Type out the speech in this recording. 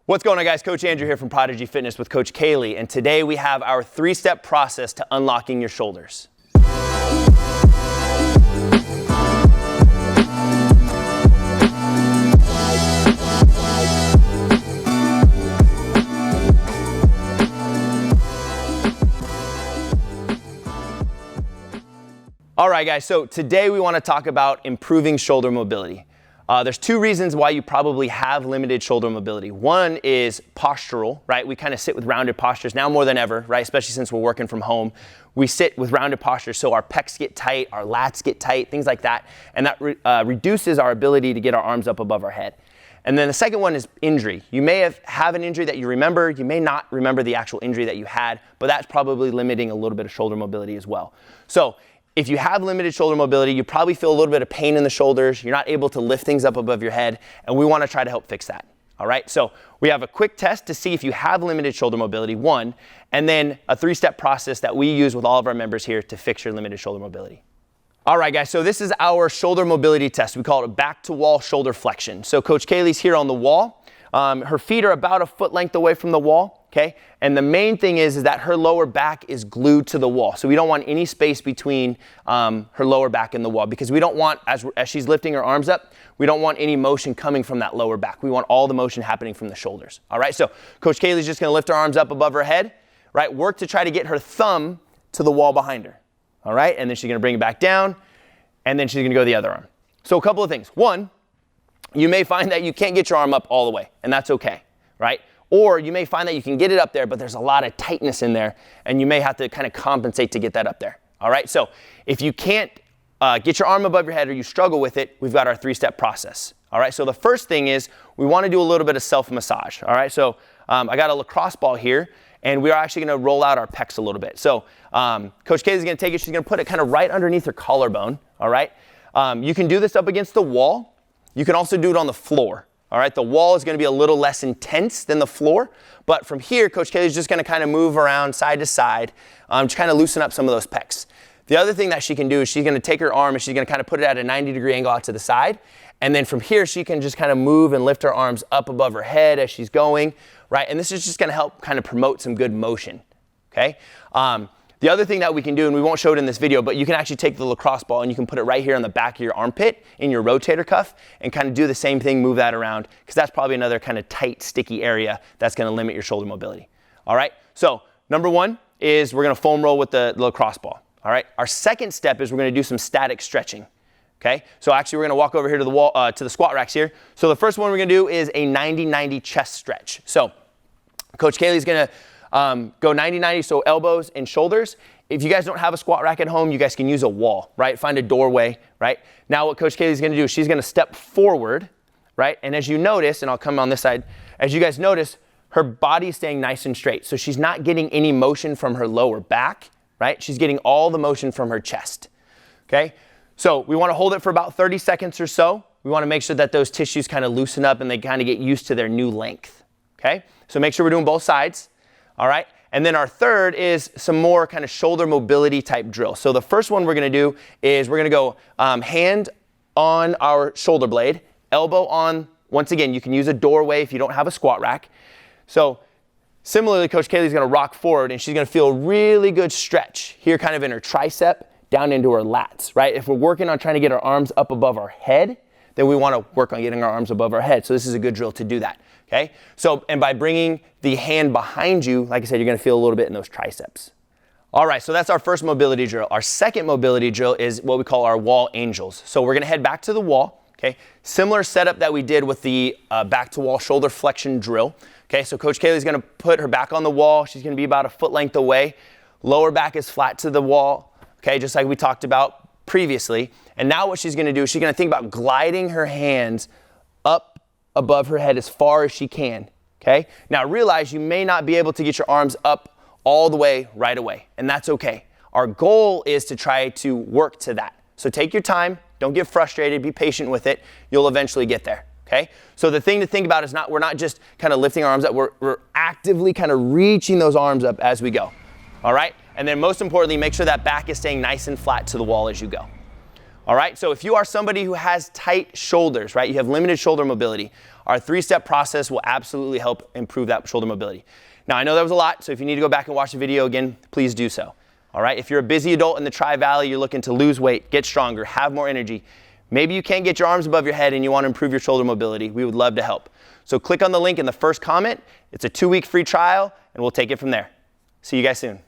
What's going on, guys? Coach Andrew here from Prodigy Fitness with Coach Kaylee, and today we have our 3-step process to unlocking your shoulders. All right, guys, so today we want to talk about improving shoulder mobility. There's two reasons why you probably have limited shoulder mobility. One is postural, right? We kind of sit with rounded postures now more than ever, right? Especially since we're working from home. We sit with rounded postures, so our pecs get tight, our lats get tight, things like that. And that reduces our ability to get our arms up above our head. And then the second one is injury. You may have an injury that you remember. You may not remember the actual injury that you had, but that's probably limiting a little bit of shoulder mobility as well. So if you have limited shoulder mobility, you probably feel a little bit of pain in the shoulders. You're not able to lift things up above your head, and we want to try to help fix that. All right, so we have a quick test to see if you have limited shoulder mobility, one, and then a 3-step process that we use with all of our members here to fix your limited shoulder mobility. All right, guys, so this is our shoulder mobility test. We call it a back-to-wall shoulder flexion. So Coach Kaylee's here on the wall. Her feet are about a foot length away from the wall, okay? And the main thing is that her lower back is glued to the wall. So we don't want any space between her lower back and the wall, because we don't want, as she's lifting her arms up, we don't want any motion coming from that lower back. We want all the motion happening from the shoulders. All right, so Coach Kaylee's just gonna lift her arms up above her head, right? Work to try to get her thumb to the wall behind her. All right, and then she's gonna bring it back down, and then she's gonna go the other arm. So a couple of things. One, you may find that you can't get your arm up all the way, and that's okay, right? Or you may find that you can get it up there, but there's a lot of tightness in there, and you may have to kind of compensate to get that up there. All right, so if you can't get your arm above your head or you struggle with it, we've got our 3-step process. All right, so the first thing is we want to do a little bit of self-massage. All right, so I got a lacrosse ball here, and we are actually going to roll out our pecs a little bit. So Coach Kaylee's going to take it, she's going to put it kind of right underneath her collarbone. All right, you can do this up against the wall. You can also do it on the floor. All right, the wall is going to be a little less intense than the floor, but from here, Coach Kaylee's just going to kind of move around side to side to kind of loosen up some of those pecs. The other thing that she can do is she's going to take her arm and she's going to kind of put it at a 90-degree angle out to the side, and then from here, she can just kind of move and lift her arms up above her head as she's going, right? And this is just going to help kind of promote some good motion, okay? The other thing that we can do, and we won't show it in this video, but you can actually take the lacrosse ball and you can put it right here on the back of your armpit in your rotator cuff and kind of do the same thing, move that around, because that's probably another kind of tight, sticky area that's going to limit your shoulder mobility. All right, so number one is we're going to foam roll with the lacrosse ball. All right, our second step is we're going to do some static stretching. Okay, so actually we're going to walk over here to the wall, to the squat racks here. So the first one we're going to do is a 90-90 chest stretch. So Coach Kaylee's going to go 90-90, so elbows and shoulders. If you guys don't have a squat rack at home, you guys can use a wall, right? Find a doorway, right? Now what Coach Kaylee's gonna do is she's gonna step forward, right? And as you notice, and I'll come on this side, as you guys notice, her body is staying nice and straight. So she's not getting any motion from her lower back, right? She's getting all the motion from her chest, okay? So we wanna hold it for about 30 seconds or so. We wanna make sure that those tissues kind of loosen up and they kind of get used to their new length, okay? So make sure we're doing both sides. All right, and then our third is some more kind of shoulder mobility type drill. So the first one we're gonna do is we're gonna go hand on our shoulder blade, elbow on, once again, you can use a doorway if you don't have a squat rack. So similarly, Coach Kaylee's gonna rock forward and she's gonna feel a really good stretch here kind of in her tricep, down into her lats, right? If we're working on trying to get our arms up above our head, then we wanna work on getting our arms above our head. So this is a good drill to do that. Okay, so, and by bringing the hand behind you, like I said, you're gonna feel a little bit in those triceps. All right, so that's our first mobility drill. Our second mobility drill is what we call our wall angels. So we're gonna head back to the wall, okay? Similar setup that we did with the back to wall shoulder flexion drill. Okay, so Coach Kaylee's gonna put her back on the wall. She's gonna be about a foot length away. Lower back is flat to the wall, okay, just like we talked about previously. And now what she's gonna do is she's gonna think about gliding her hands up above her head as far as she can, okay? Now realize you may not be able to get your arms up all the way right away, and that's okay. Our goal is to try to work to that. So take your time, don't get frustrated, be patient with it, you'll eventually get there, okay? So the thing to think about is we're not just kind of lifting our arms up, we're actively kind of reaching those arms up as we go, all right? And then most importantly, make sure that back is staying nice and flat to the wall as you go. All right, so if you are somebody who has tight shoulders, right, you have limited shoulder mobility, our 3-step process will absolutely help improve that shoulder mobility. Now, I know that was a lot, so if you need to go back and watch the video again, please do so. All right, if you're a busy adult in the Tri-Valley, you're looking to lose weight, get stronger, have more energy, maybe you can't get your arms above your head and you want to improve your shoulder mobility, we would love to help. So click on the link in the first comment. It's a 2-week free trial, and we'll take it from there. See you guys soon.